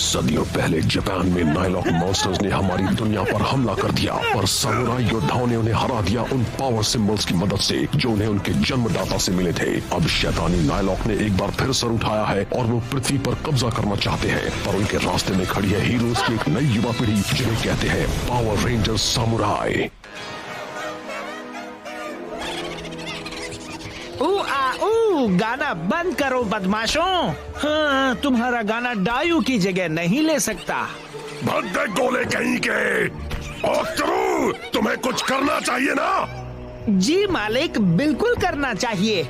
सदियों पहले जापान में नाइलॉक मॉन्स्टर्स ने हमारी दुनिया पर हमला कर दिया और सामुराई योद्धाओं ने उन्हें हरा दिया उन पावर सिंबल्स की मदद से जो उन्हें उनके जन्मदाता से मिले थे। अब शैतानी नाइलॉक ने एक बार फिर सर उठाया है और वो पृथ्वी पर कब्जा करना चाहते हैं, पर उनके रास्ते में खड़ी है हीरोज की एक नई युवा पीढ़ी जिन्हें कहते हैं पावर रेंजर्स सामुराई। गाना बंद करो बदमाशों। हाँ, तुम्हारा गाना डायू की जगह नहीं ले सकता। भद्दे गोले कहीं के। तुम्हें कुछ करना चाहिए ना। जी मालिक, बिल्कुल करना चाहिए।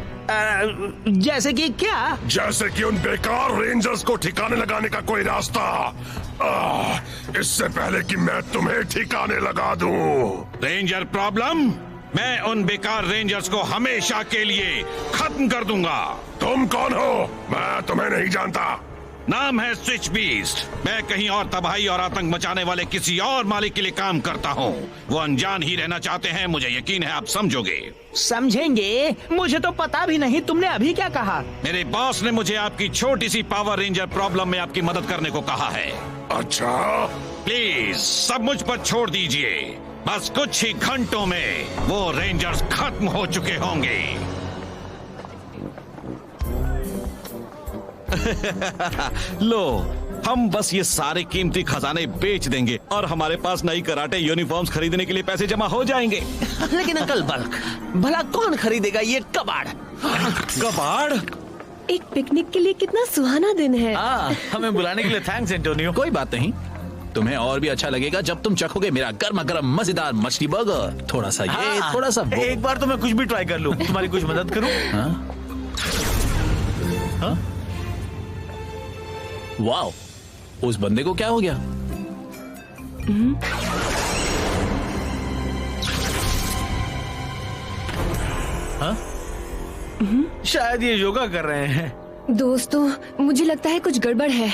जैसे कि क्या? जैसे कि उन बेकार रेंजर्स को ठिकाने लगाने का कोई रास्ता। इससे पहले कि मैं तुम्हें ठिकाने लगा दूं। रेंजर प्रॉब्लम, मैं उन बेकार रेंजर्स को हमेशा के लिए खत्म कर दूंगा। तुम कौन हो? मैं तुम्हें नहीं जानता। नाम है स्विच बीस्ट। मैं कहीं और तबाही और आतंक मचाने वाले किसी और मालिक के लिए काम करता हूँ। वो अनजान ही रहना चाहते हैं, मुझे यकीन है आप समझोगे। समझेंगे? मुझे तो पता भी नहीं। तुमने अभी क्या कहा? मेरे बॉस ने मुझे आपकी छोटी सी पावर रेंजर प्रॉब्लम में आपकी मदद करने को कहा है। अच्छा, प्लीज सब मुझ पर छोड़ दीजिए। बस कुछ ही घंटों में वो रेंजर्स खत्म हो चुके होंगे। लो, हम बस ये सारे कीमती खजाने बेच देंगे और हमारे पास नई कराटे यूनिफॉर्म्स खरीदने के लिए पैसे जमा हो जाएंगे। लेकिन अंकल बल्क, भला कौन खरीदेगा ये कबाड़? कबाड़? एक पिकनिक के लिए कितना सुहाना दिन है। हमें बुलाने के लिए थैंक्स एंटोनियो। कोई बात नहीं, तुम्हें और भी अच्छा लगेगा जब तुम चखोगे मेरा गर्मा गर्म मजेदार मछली बर्गर। थोड़ा सा ये, थोड़ा सा वो। एक बार तो मैं कुछ भी ट्राई कर लूं। तुम्हारी कुछ मदद करूं? वाओ, उस बंदे को क्या हो गया? शायद ये योगा कर रहे हैं। दोस्तों, मुझे लगता है कुछ गड़बड़ है।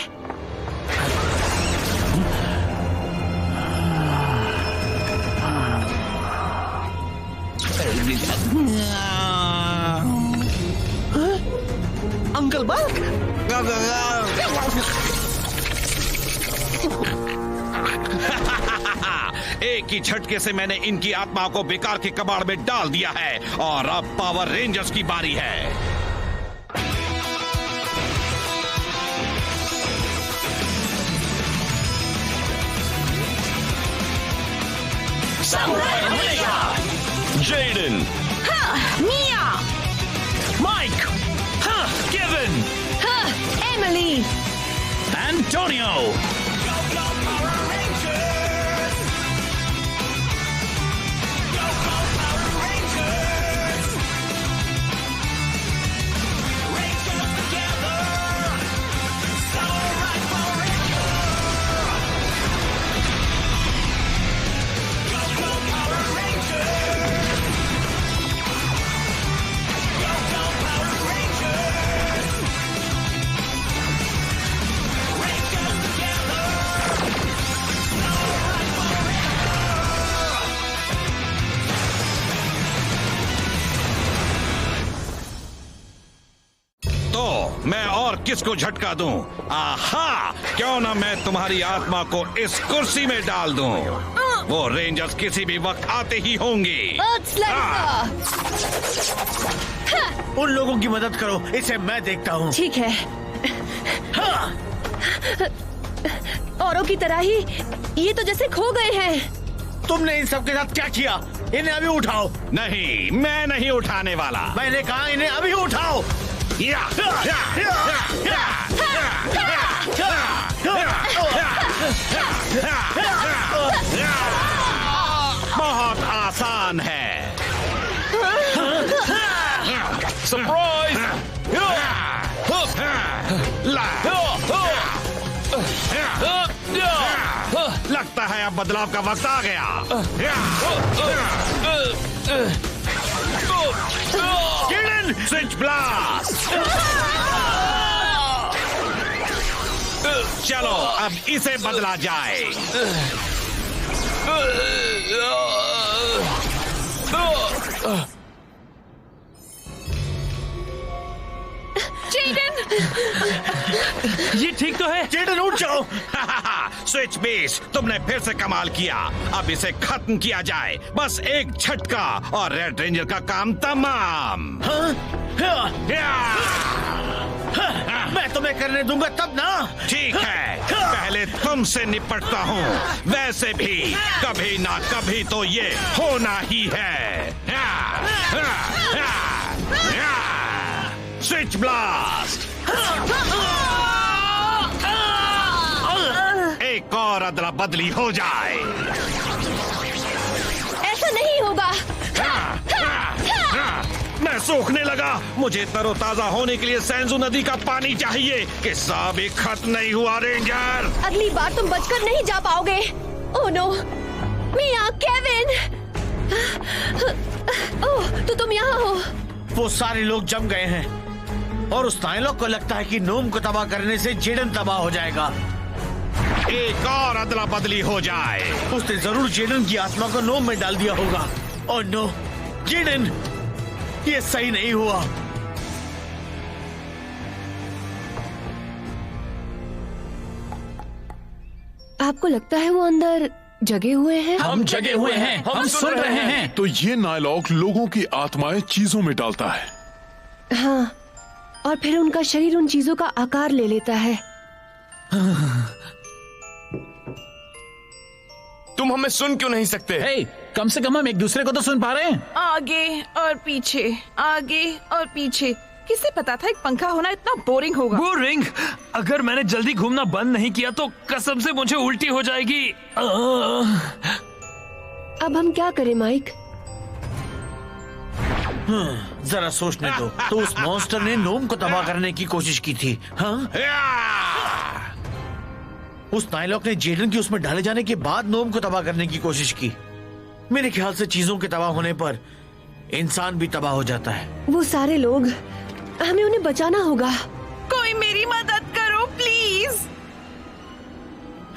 अंकल बल्क, एक ही झटके से मैंने इनकी आत्मा को बेकार के कबाड़ में डाल दिया है और अब पावर रेंजर्स की बारी है। जेडन, मिया, माइक, केविन, एमिली, एंटोनियो। मैं और किसको झटका दूं? आहा, क्यों ना मैं तुम्हारी आत्मा को इस कुर्सी में डाल दूं। वो रेंजर्स किसी भी वक्त आते ही होंगे। उन लोगों की मदद करो, इसे मैं देखता हूँ। ठीक है। औरों की तरह ही ये तो जैसे खो गए हैं। तुमने इन सब के साथ क्या किया? इन्हें अभी उठाओ। नहीं, मैं नहीं उठाने वाला। मैंने कहा इन्हें अभी उठाओ। बहुत आसान है। सरप्राइज! लगता है अब बदलाव का वक्त आ गया। Switch blast! चलो अब इसे बदला जाए। जेडन, ये ठीक तो है। जेडन उठ जाओ। स्विच बीस, तुमने फिर से कमाल किया। अब इसे खत्म किया जाए, बस एक झटका और रेड रेंजर का काम तमाम। मैं तुम्हें करने दूंगा तब ना। ठीक है, पहले तुमसे निपटता हूँ। वैसे भी कभी ना कभी तो ये होना ही है। Switch blast. एक और अदला बदली हो जाए। ऐसा नहीं होगा। मैं सूखने लगा। मुझे तरोताजा होने के लिए सैंजू नदी का पानी चाहिए। किस्सा भी खत्म नहीं हुआ रेंजर। अगली बार तुम बचकर नहीं जा पाओगे। ओह नो, मिया, केविन। ओह, तो तुम यहाँ हो। वो सारे लोग जम गए हैं और उस नायलॉक को लगता है कि नोम को तबाह करने से जेडन तबाह हो जाएगा। एक और अदला बदली हो जाए। उसने जरूर जेडन की आत्मा को नोम में डाल दिया होगा। ओह नो, जेडन, ये सही नहीं हुआ। आपको लगता है वो अंदर जगे हुए हैं? हम जगे हुए हैं, हम सुन रहे हैं। तो ये नायलॉक लोगों की आत्माएं चीजों में डालता है। हाँ, और फिर उनका शरीर उन चीजों का आकार ले लेता है। तुम हमें सुन क्यों नहीं सकते? हे, कम से कम हम एक दूसरे को तो सुन पा रहे हैं। आगे और पीछे, आगे और पीछे। किसे पता था एक पंखा होना इतना बोरिंग होगा। बोरिंग? अगर मैंने जल्दी घूमना बंद नहीं किया तो कसम से मुझे उल्टी हो जाएगी। अब हम क्या करें माइक? जरा सोचने दो। तो उस मॉन्स्टर ने नोम को तबाह करने की कोशिश की थी। हाँ, उस नायलॉक ने जेडन की उसमें डाले जाने के बाद नोम को तबाह करने की कोशिश की। मेरे ख्याल से चीजों के तबाह होने पर इंसान भी तबाह हो जाता है। वो सारे लोग, हमें उन्हें बचाना होगा। कोई मेरी मदद करो प्लीज।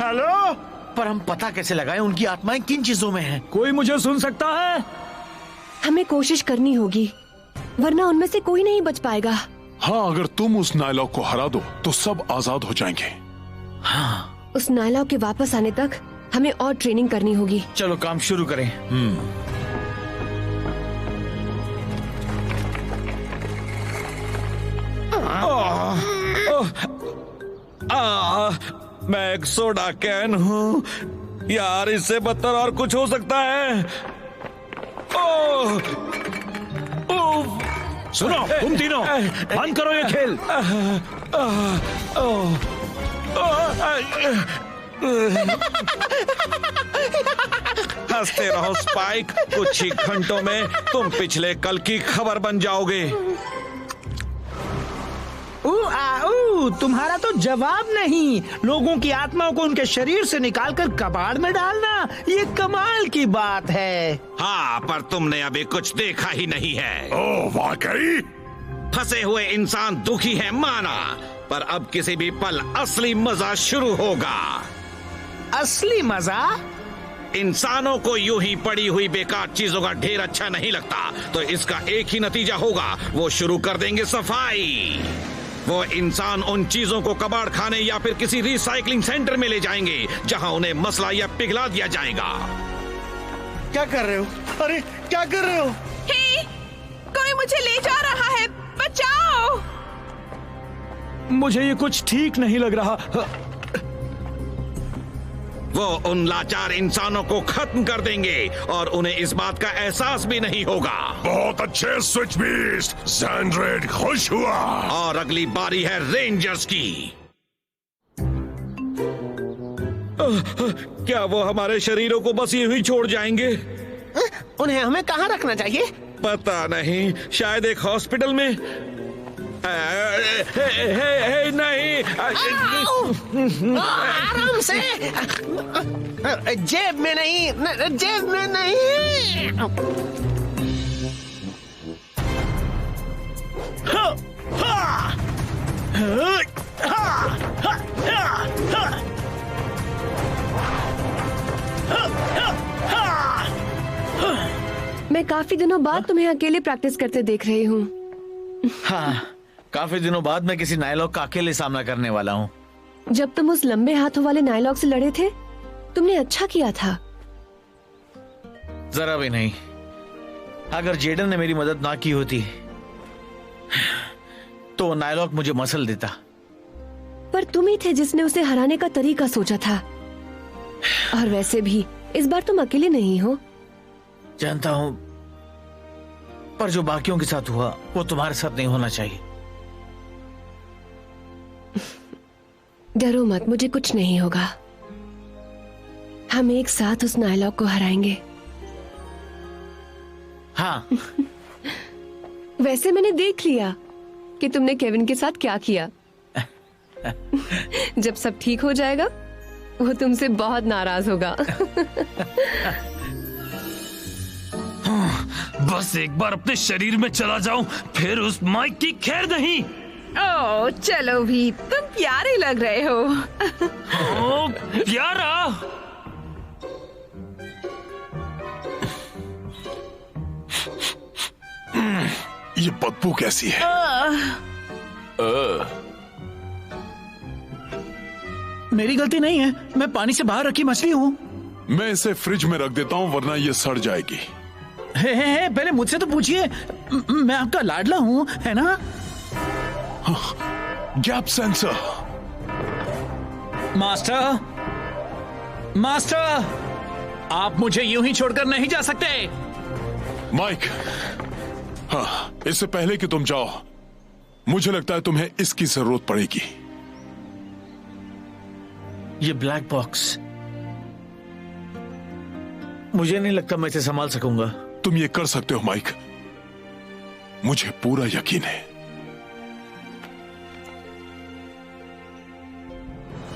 हेलो, पर हम पता कैसे लगाएं उनकी आत्माएं किन चीजों में हैं? कोई मुझे सुन सकता है? हमें कोशिश करनी होगी, वरना उनमें से कोई नहीं बच पाएगा। हाँ, अगर तुम उस नायलॉक को हरा दो तो सब आजाद हो जाएंगे। हाँ, उस नायलॉक के वापस आने तक हमें और ट्रेनिंग करनी होगी। चलो काम शुरू करें। मैं एक सोडा कैन हूँ यार, इससे बदतर और कुछ हो सकता है। सुनो तुम तीनों, बंद करो ये खेल। हंसते रहो स्पाइक, कुछ ही घंटों में तुम पिछले कल की खबर बन जाओगे। तुम्हारा तो जवाब नहीं। लोगों की आत्माओं को उनके शरीर से निकालकर कबाड़ में डालना, ये कमाल की बात है। हाँ, पर तुमने अभी कुछ देखा ही नहीं है। ओह वाकई? फंसे हुए इंसान दुखी है माना, पर अब किसी भी पल असली मजा शुरू होगा। असली मजा? इंसानों को यूं ही पड़ी हुई बेकार चीजों का ढेर अच्छा नहीं लगता, तो इसका एक ही नतीजा होगा, वो शुरू कर देंगे सफाई। वो इंसान उन चीजों को कबाड़ खाने या फिर किसी रिसाइकलिंग सेंटर में ले जाएंगे, जहां उन्हें मसला या पिघला दिया जाएगा। क्या कर रहे हो? अरे क्या कर रहे हो? हे, कोई मुझे ले जा रहा है, बचाओ। मुझे ये कुछ ठीक नहीं लग रहा। वो उन लाचार इंसानों को खत्म कर देंगे और उन्हें इस बात का एहसास भी नहीं होगा। बहुत अच्छे स्विच बीस्ट, सैंड्रेड खुश हुआ। और अगली बारी है रेंजर्स की। क्या वो हमारे शरीरों को बस यूं ही छोड़ जाएंगे? उन्हें हमें कहाँ रखना चाहिए? पता नहीं, शायद एक हॉस्पिटल में। नहीं, आराम से। जेब में नहीं, जेब में नहीं। मैं काफी दिनों बाद तुम्हें अकेले प्रैक्टिस करते देख रही हूँ। हाँ, काफी दिनों बाद मैं किसी नायलॉक का अकेले सामना करने वाला हूँ। जब तुम उस लंबे हाथों वाले नायलॉक से लड़े थे, तुमने अच्छा किया था। जरा भी नहीं। अगर जेडन ने मेरी मदद ना की होती तो वो नायलॉक मुझे मसल देता। पर तुम ही थे जिसने उसे हराने का तरीका सोचा था। और वैसे भी इस बार तुम अकेले नहीं हो। जानता हूं, पर जो बाकियों के साथ हुआ वो तुम्हारे साथ नहीं होना चाहिए। डरो मत, मुझे कुछ नहीं होगा। हम एक साथ उस नायलॉक को हराएंगे। हाँ। वैसे मैंने देख लिया कि तुमने केविन के साथ क्या किया। जब सब ठीक हो जाएगा, वो तुमसे बहुत नाराज होगा। बस एक बार अपने शरीर में चला जाऊं, फिर उस माइक की खैर नहीं। ओह चलो भी, तुम प्यारे लग रहे हो। ओ, प्यारा। ये बदबू कैसी है? मेरी गलती नहीं है, मैं पानी से बाहर रखी मछली हूँ। मैं इसे फ्रिज में रख देता हूँ, वरना ये सड़ जाएगी। हे, पहले मुझसे तो पूछिए। मैं आपका लाडला हूँ, है ना? Gap sensor. मास्टर, आप मुझे यूं ही छोड़कर नहीं जा सकते। माइक, हाँ, इससे पहले कि तुम जाओ, मुझे लगता है तुम्हें इसकी जरूरत पड़ेगी। ये ब्लैक बॉक्स, मुझे नहीं लगता मैं इसे संभाल सकूंगा। तुम ये कर सकते हो माइक, मुझे पूरा यकीन है।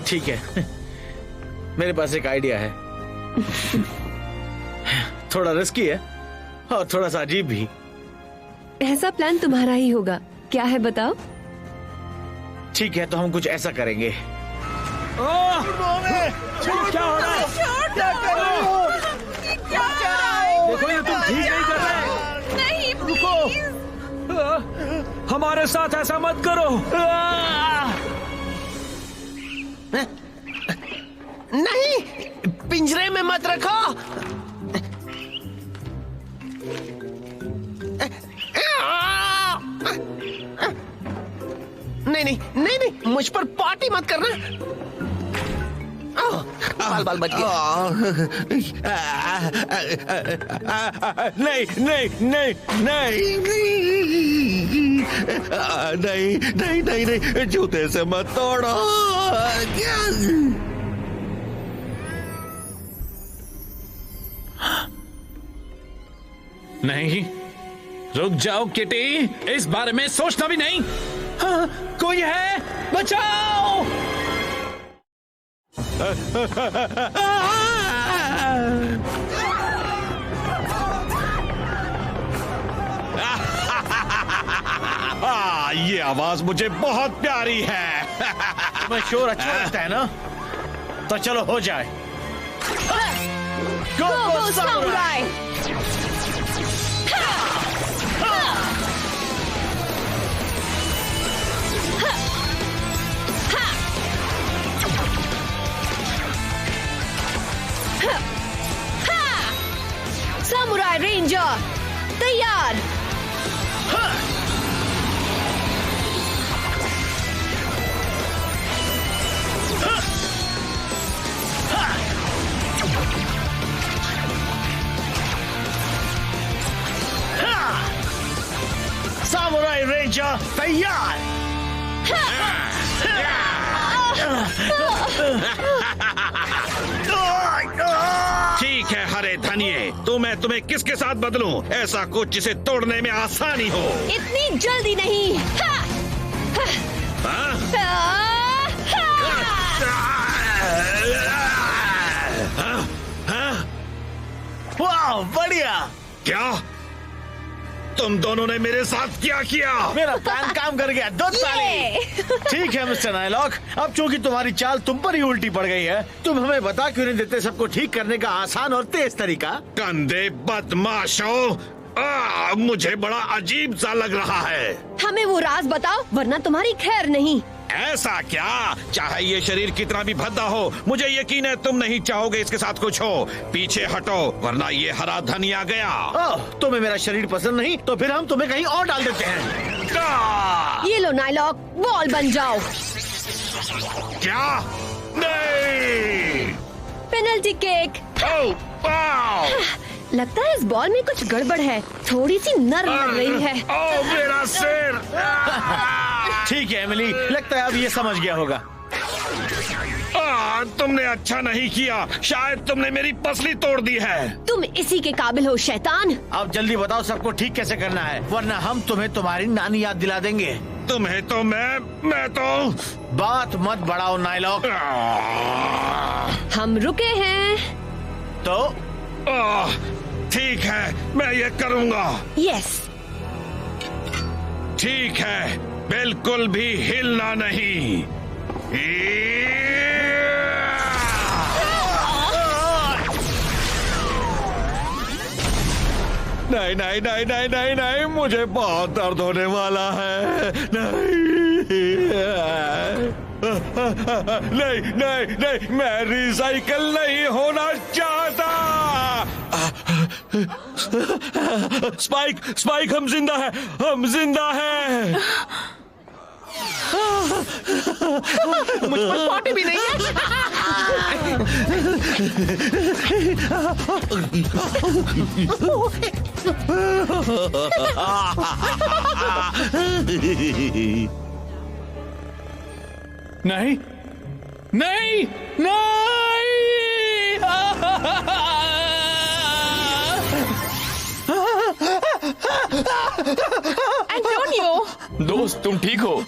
ठीक है, मेरे पास एक आइडिया है। थोड़ा रिस्की है और थोड़ा सा अजीब भी। ऐसा प्लान तुम्हारा ही होगा। क्या है बताओ? ठीक है, तो हम कुछ ऐसा करेंगे। क्या हो रहा है? क्या कर रहे हो? देखो, ये तुम ठीक नहीं कर रहे। नहीं, रुको, हमारे साथ ऐसा मत करो। नहीं, पिंजरे में मत रखो। नहीं, मुझ पर पार्टी मत करना। बाल बच गया। नहीं, जूते से मत तोड़ो। नहीं, रुक जाओ किटी, इस बारे में सोचना भी नहीं। हाँ, कोई है, बचाओ। ये आवाज मुझे बहुत प्यारी है। तुम्हें शोर अच्छा लगता है ना? तो चलो हो जाए। गो सामुराई। सामुराई रेंजर तैयार। सामुराई रेंजर तैयार। ठीक है हरे धनिये, तो मैं तुम्हें किसके साथ बदलूं? ऐसा कुछ जिसे तोड़ने में आसानी हो। इतनी जल्दी नहीं। वाह, बढ़िया। क्या तुम दोनों ने मेरे साथ क्या किया? मेरा प्लान काम कर गया। दो ताली। ठीक है मिस्टर नायलॉक, अब चूंकि तुम्हारी चाल तुम पर ही उल्टी पड़ गई है, तुम हमें बता क्यों नहीं देते सबको ठीक करने का आसान और तेज तरीका? कंधे बदमाशों, मुझे बड़ा अजीब सा लग रहा है। हमें वो राज बताओ वरना तुम्हारी खैर नहीं। ऐसा क्या? चाहे ये शरीर कितना भी भद्दा हो, मुझे यकीन है तुम नहीं चाहोगे इसके साथ कुछ हो। पीछे हटो वरना ये हरा धन आ गया। तुम्हें मेरा शरीर पसंद नहीं तो फिर हम तुम्हें कहीं और डाल देते हैं। ये लो नाइलॉक, बॉल बन जाओ। क्या? नहीं। Penalty kick. लगता है इस बॉल में कुछ गड़बड़ है, थोड़ी सी नर्म लग रही है। मेरा सिर। ठीक है एमिली, लगता है अब ये समझ गया होगा। तुमने अच्छा नहीं किया, शायद तुमने मेरी पसली तोड़ दी है। तुम इसी के काबिल हो शैतान। अब जल्दी बताओ सबको ठीक कैसे करना है, वरना हम तुम्हें तुम्हारी नानी याद दिला देंगे। तुम्हें तो मैं तो। बात मत बढ़ाओ नाइलॉक। हम रुके हैं तो ठीक है, मैं ये करूँगा। यस। ठीक है, बिल्कुल भी हिलना नहीं। नहीं नहीं नहीं नहीं नहीं नहीं, मुझे बहुत दर्द होने वाला है। नहीं नहीं नहीं, मैं रिसाइकल नहीं होना चाहता। स्पाइक हम जिंदा है, हम जिंदा है। मुझ पर पॉटी भी नहीं है। नहीं नहीं नहीं। एंटोनियो, दोस्त तुम ठीक हो?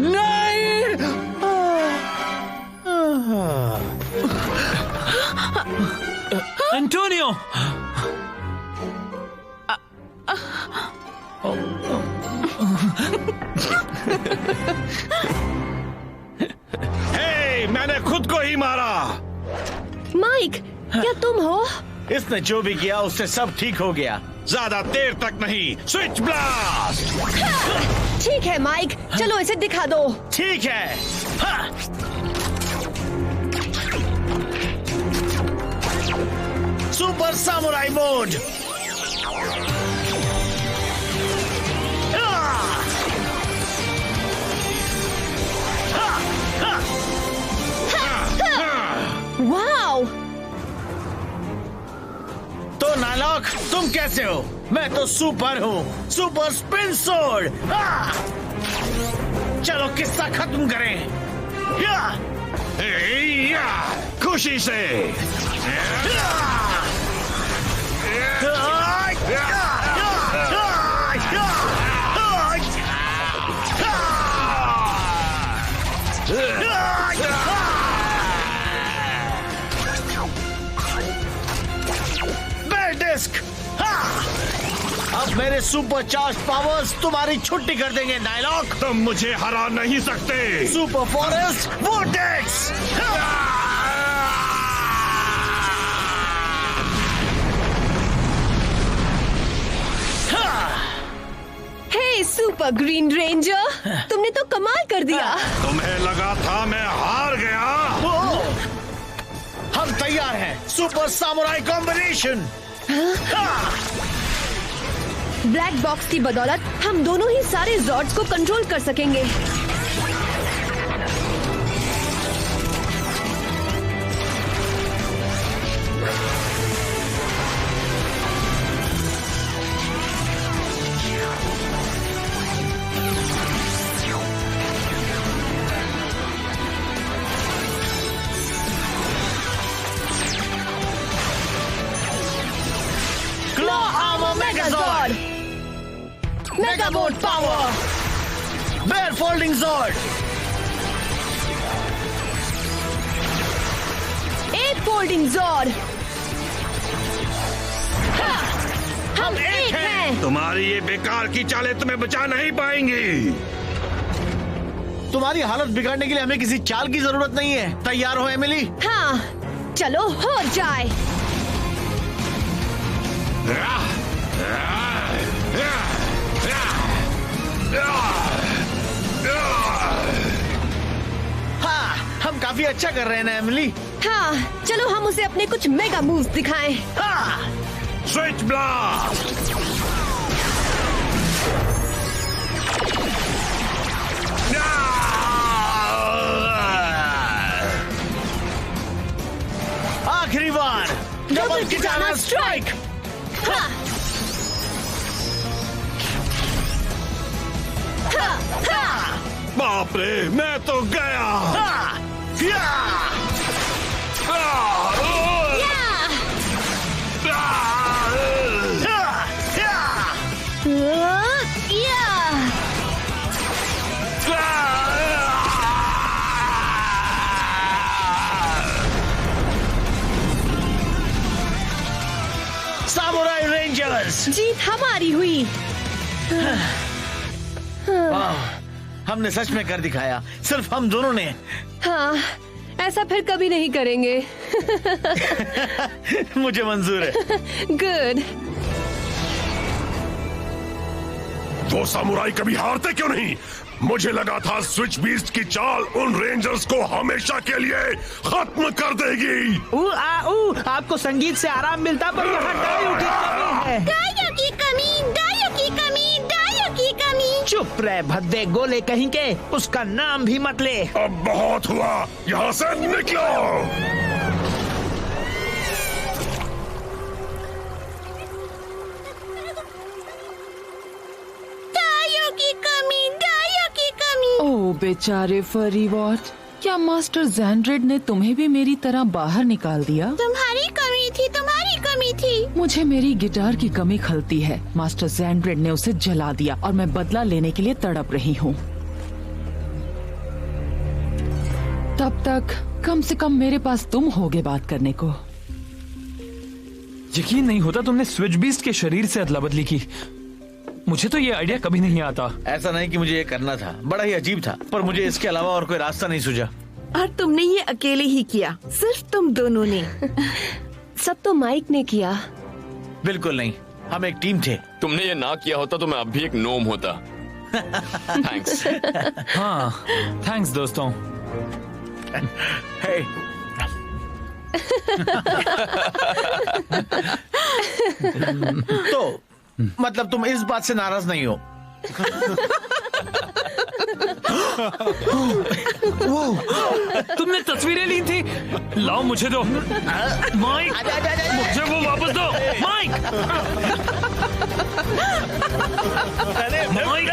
नहीं। एंटोनियो, मैंने खुद को ही मारा। माइक, क्या तुम हो? इसने जो भी किया उससे सब ठीक हो गया। ज्यादा देर तक नहीं। Switch blast. ठीक है माइक, चलो इसे दिखा दो। ठीक है। Super samurai mode. वाओ! तो नाइलॉक, तुम कैसे हो? मैं तो सुपर हूँ, सुपर स्पिन सोर्ड। चलो किस्सा खत्म करें। खुशी से। अब मेरे सुपर चार्ज पावर्स तुम्हारी छुट्टी कर देंगे नाइलॉक। तुम मुझे हरा नहीं सकते। Super forest vortex. Hey super green ranger, तुमने तो कमाल कर दिया। तुम्हें लगा था मैं हार गया? हम तैयार हैं। Super samurai combination. Black box की बदौलत हम दोनों ही सारे जॉर्ड्स को कंट्रोल कर सकेंगे। Megazord, Megabolt Power, Bear Folding Zord, Ape Folding Zord। हम एक हैं। तुम्हारी ये बेकार की चालें तुम्हें बचा नहीं पाएंगी। तुम्हारी हालत बिगाड़ने के लिए हमें किसी चाल की जरूरत नहीं है। तैयार हो एमिली? हाँ, चलो हो जाए। हाँ, हम काफी अच्छा कर रहे हैं ना एमिली? हाँ, चलो हम उसे अपने कुछ मेगा मूव्स दिखाएं। हाँ। Switch blast! आखिरी बार डबल किटाना स्ट्राइक। हाँ। हाँ, हाँ। बाप रे, मैं तो गया। हाँ। या। सामुराई रेंजर्स, जीत हमारी हुई। हमने सच में कर दिखाया, सिर्फ हम दोनों ने। हाँ, ऐसा फिर कभी नहीं करेंगे। मुझे मंजूर है। गुड। वो सामुराई कभी हारते क्यों नहीं? मुझे लगा था स्विच बीस्ट की चाल उन रेंजर्स को हमेशा के लिए खत्म कर देगी। आपको संगीत से आराम मिलता, पर यहाँ डायों की कमी है। डायों की कमी, डायों की कमी, डायों की कमी। चुप रहे भद्दे गोले कहीं के, उसका नाम भी मत ले। अब बहुत हुआ, यहाँ से निकलो। ओह बेचारे फरी वॉच, क्या मास्टर जैंड्रेड ने तुम्हें भी मेरी तरह बाहर निकाल दिया? तुम्हारी कमी थी, तुम्हारी कमी थी। मुझे मेरी गिटार की कमी खलती है। मास्टर जैंड्रेड ने उसे जला दिया और मैं बदला लेने के लिए तड़प रही हूँ। तब तक कम से कम मेरे पास तुम होगे बात करने को। यकीन नहीं होता तुमने स्विच बीस्ट के शरीर से अदला बदली की। मुझे तो ये आइडिया कभी नहीं आता। ऐसा नहीं कि मुझे ये करना था, बड़ा ही अजीब था, पर मुझे इसके अलावा और कोई रास्ता नहीं सूझा। और तुमने ये अकेले ही किया, सिर्फ तुम दोनों ने। सब तो माइक ने किया। बिल्कुल नहीं, हम एक टीम थे। तुमने ये ना किया होता तो मैं अब भी एक नोम होता। थैंक्स। हाँ, थैंक्स दोस्तों। हे। तो मतलब तुम इस बात से नाराज नहीं हो? तुमने तस्वीरें ली थी? लाओ मुझे दो। माइक, मुझे वो वापस दो। Mic, mic